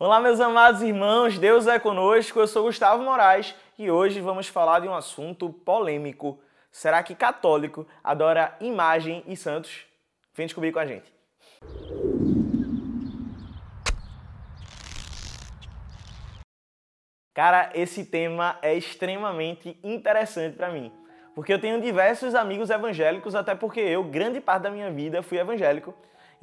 Olá, meus amados irmãos, Deus é conosco, eu sou Gustavo Moraes e hoje vamos falar de um assunto polêmico. Será que católico adora imagem e santos? Vem descobrir com a gente. Cara, esse tema é extremamente interessante para mim, porque eu tenho diversos amigos evangélicos, até porque eu, grande parte da minha vida, fui evangélico.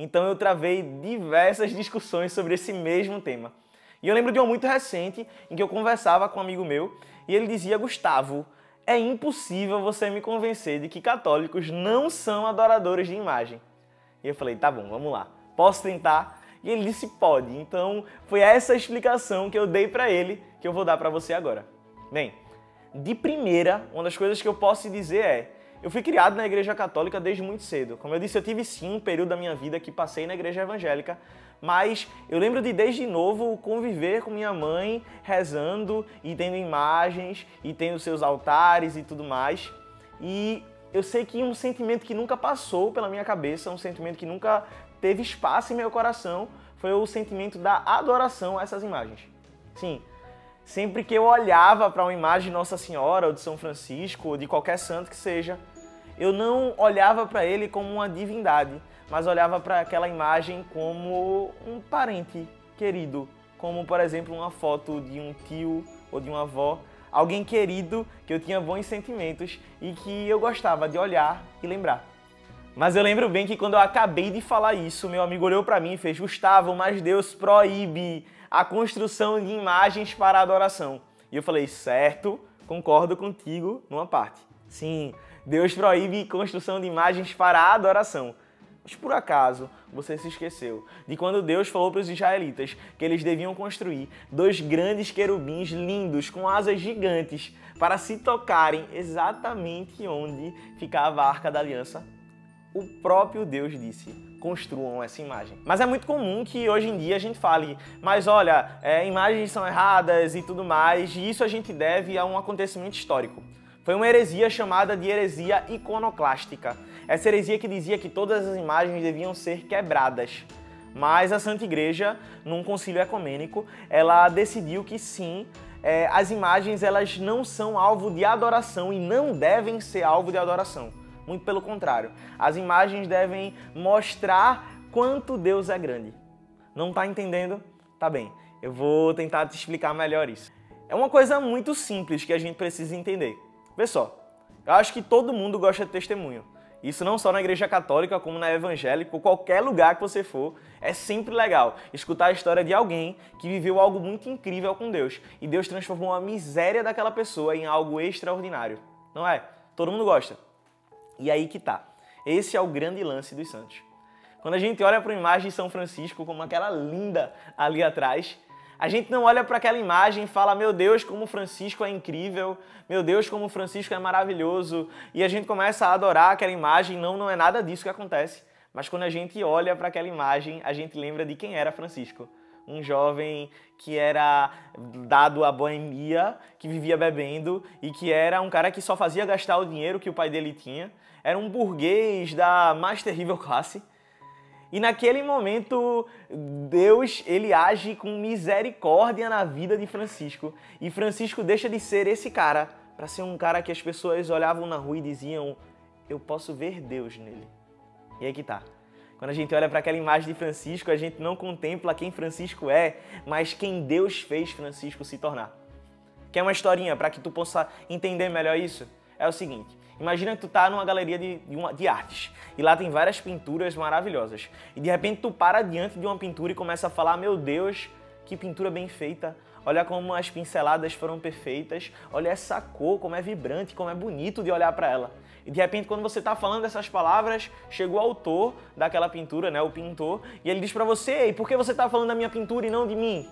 Então eu travei diversas discussões sobre esse mesmo tema. E eu lembro de uma muito recente, em que eu conversava com um amigo meu, e ele dizia: Gustavo, é impossível você me convencer de que católicos não são adoradores de imagem. E eu falei: tá bom, vamos lá, posso tentar? E ele disse: pode. Então foi essa a explicação que eu dei para ele, que eu vou dar para você agora. Bem, de primeira, uma das coisas que eu posso dizer é: eu fui criado na igreja católica desde muito cedo. Como eu disse, eu tive sim um período da minha vida que passei na igreja evangélica, mas eu lembro de desde novo conviver com minha mãe, rezando e tendo imagens e tendo seus altares e tudo mais. E eu sei que um sentimento que nunca passou pela minha cabeça, um sentimento que nunca teve espaço em meu coração, foi o sentimento da adoração a essas imagens. Sim. Sempre que eu olhava para uma imagem de Nossa Senhora, ou de São Francisco, ou de qualquer santo que seja, eu não olhava para ele como uma divindade, mas olhava para aquela imagem como um parente querido, como, por exemplo, uma foto de um tio ou de uma avó, alguém querido que eu tinha bons sentimentos e que eu gostava de olhar e lembrar. Mas eu lembro bem que quando eu acabei de falar isso, meu amigo olhou para mim e fez: Gustavo, mas Deus proíbe a construção de imagens para adoração. E eu falei: certo, concordo contigo numa parte. Sim, Deus proíbe construção de imagens para adoração. Mas por acaso você se esqueceu de quando Deus falou para os israelitas que eles deviam construir 2 grandes querubins lindos com asas gigantes para se tocarem exatamente onde ficava a Arca da Aliança? O próprio Deus disse: construam essa imagem. Mas é muito comum que hoje em dia a gente fale: mas olha, imagens são erradas e tudo mais, e isso a gente deve a um acontecimento histórico. Foi uma heresia chamada de heresia iconoclástica. Essa heresia que dizia que todas as imagens deviam ser quebradas. Mas a Santa Igreja, num concílio ecumênico, ela decidiu que sim, as imagens elas não são alvo de adoração e não devem ser alvo de adoração. Muito pelo contrário, as imagens devem mostrar quanto Deus é grande. Não tá entendendo? Tá bem, eu vou tentar te explicar melhor isso. É uma coisa muito simples que a gente precisa entender. Vê só, eu acho que todo mundo gosta de testemunho. Isso não só na igreja católica, como na evangélica, ou qualquer lugar que você for, é sempre legal escutar a história de alguém que viveu algo muito incrível com Deus. E Deus transformou a miséria daquela pessoa em algo extraordinário. Não é? Todo mundo gosta. E aí que tá. Esse é o grande lance dos santos. Quando a gente olha para uma imagem de São Francisco, como aquela linda ali atrás, a gente não olha para aquela imagem e fala: meu Deus, como Francisco é incrível, meu Deus, como Francisco é maravilhoso, e a gente começa a adorar aquela imagem. Não é nada disso que acontece. Mas quando a gente olha para aquela imagem, a gente lembra de quem era Francisco. Um jovem que era dado à boemia, que vivia bebendo e que era um cara que só fazia gastar o dinheiro que o pai dele tinha. Era um burguês da mais terrível classe. E naquele momento, Deus ele age com misericórdia na vida de Francisco. E Francisco deixa de ser esse cara para ser um cara que as pessoas olhavam na rua e diziam: eu posso ver Deus nele. E aí que tá. Quando a gente olha para aquela imagem de Francisco, a gente não contempla quem Francisco é, mas quem Deus fez Francisco se tornar. Quer uma historinha para que tu possa entender melhor isso? É o seguinte: imagina que tu tá numa galeria de artes e lá tem várias pinturas maravilhosas. E de repente tu para diante de uma pintura e começa a falar: meu Deus, que pintura bem feita. Olha como as pinceladas foram perfeitas. Olha essa cor, como é vibrante, como é bonito de olhar para ela. E de repente, quando você está falando essas palavras, chega o autor daquela pintura, né, o pintor, e ele diz para você: ei, por que você está falando da minha pintura e não de mim?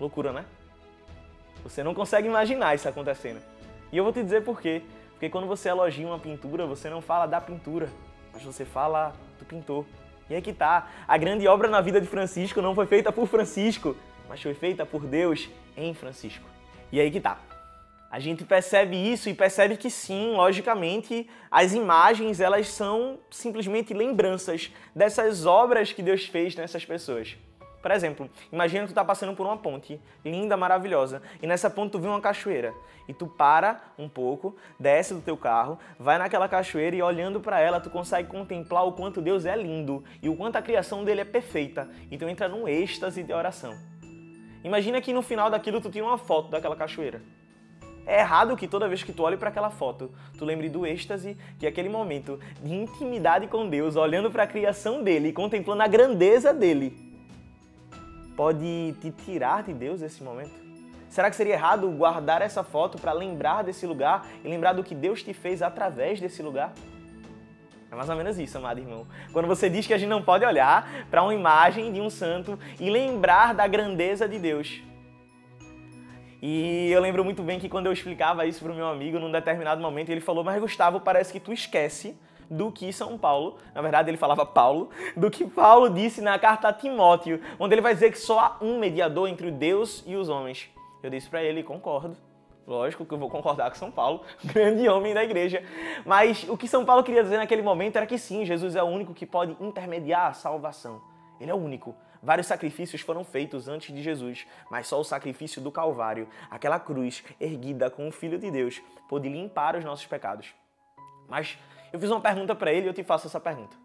Loucura, né? Você não consegue imaginar isso acontecendo. E eu vou te dizer por quê. Porque quando você elogia uma pintura, você não fala da pintura, mas você fala do pintor. E aí que tá. A grande obra na vida de Francisco não foi feita por Francisco, mas foi feita por Deus em Francisco. E aí que tá. A gente percebe isso e percebe que sim, logicamente, as imagens elas são simplesmente lembranças dessas obras que Deus fez nessas pessoas. Por exemplo, imagina que tu tá passando por uma ponte, linda, maravilhosa, e nessa ponte tu vê uma cachoeira. E tu para um pouco, desce do teu carro, vai naquela cachoeira e olhando para ela tu consegue contemplar o quanto Deus é lindo e o quanto a criação dele é perfeita. E tu entra num êxtase de oração. Imagina que no final daquilo tu tira uma foto daquela cachoeira. É errado que toda vez que tu olhe para aquela foto, tu lembre do êxtase que aquele momento de intimidade com Deus, olhando para a criação dele e contemplando a grandeza dele, pode te tirar de Deus esse momento? Será que seria errado guardar essa foto para lembrar desse lugar e lembrar do que Deus te fez através desse lugar? É mais ou menos isso, amado irmão. Quando você diz que a gente não pode olhar para uma imagem de um santo e lembrar da grandeza de Deus. E eu lembro muito bem que quando eu explicava isso para o meu amigo, num determinado momento, ele falou: mas Gustavo, parece que tu esquece do que São Paulo, na verdade ele falava Paulo, do que Paulo disse na carta a Timóteo, onde ele vai dizer que só há um mediador entre Deus e os homens. Eu disse para ele: concordo. Lógico que eu vou concordar com São Paulo, grande homem da igreja. Mas o que São Paulo queria dizer naquele momento era que sim, Jesus é o único que pode intermediar a salvação. Ele é o único. Vários sacrifícios foram feitos antes de Jesus, mas só o sacrifício do Calvário, aquela cruz erguida com o Filho de Deus, pôde limpar os nossos pecados. Mas eu fiz uma pergunta para ele e eu te faço essa pergunta.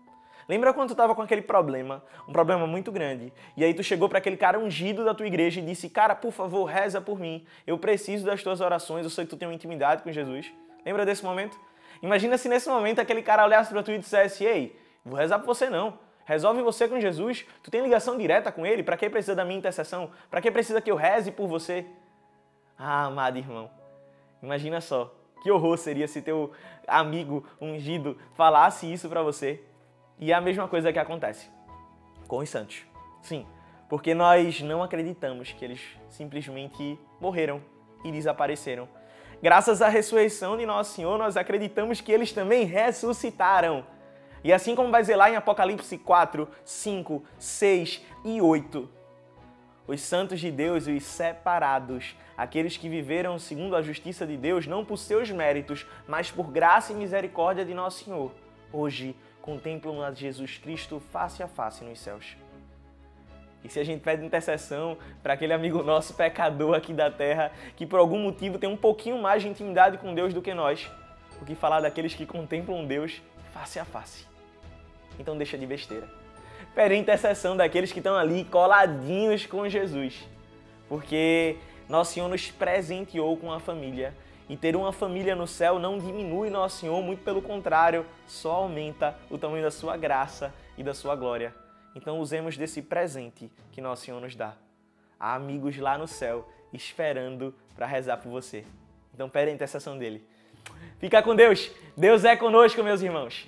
Lembra quando tu estava com aquele problema, um problema muito grande, e aí tu chegou para aquele cara ungido da tua igreja e disse: cara, por favor, reza por mim, eu preciso das tuas orações, eu sei que tu tem uma intimidade com Jesus. Lembra desse momento? Imagina se nesse momento aquele cara olhasse para tu e dissesse: ei, vou rezar por você não. Resolve você com Jesus, tu tem ligação direta com Ele, para que precisa da minha intercessão? Para que precisa que eu reze por você? Ah, amado irmão, imagina só, que horror seria se teu amigo ungido falasse isso para você. E é a mesma coisa que acontece com os santos. Sim, porque nós não acreditamos que eles simplesmente morreram e desapareceram. Graças à ressurreição de Nosso Senhor, nós acreditamos que eles também ressuscitaram. E assim como vai dizer lá em Apocalipse 4, 5, 6 e 8, os santos de Deus e os separados, aqueles que viveram segundo a justiça de Deus, não por seus méritos, mas por graça e misericórdia de Nosso Senhor, hoje contemplam a Jesus Cristo face a face nos céus. E se a gente pede intercessão para aquele amigo nosso pecador aqui da terra, que por algum motivo tem um pouquinho mais de intimidade com Deus do que nós, o que falar daqueles que contemplam Deus face a face? Então deixa de besteira. Pede a intercessão daqueles que estão ali coladinhos com Jesus, porque Nosso Senhor nos presenteou com a família. E ter uma família no céu não diminui Nosso Senhor, muito pelo contrário, só aumenta o tamanho da sua graça e da sua glória. Então usemos desse presente que Nosso Senhor nos dá. Há amigos lá no céu esperando para rezar por você. Então pede a intercessão dele. Fica com Deus. Deus é conosco, meus irmãos.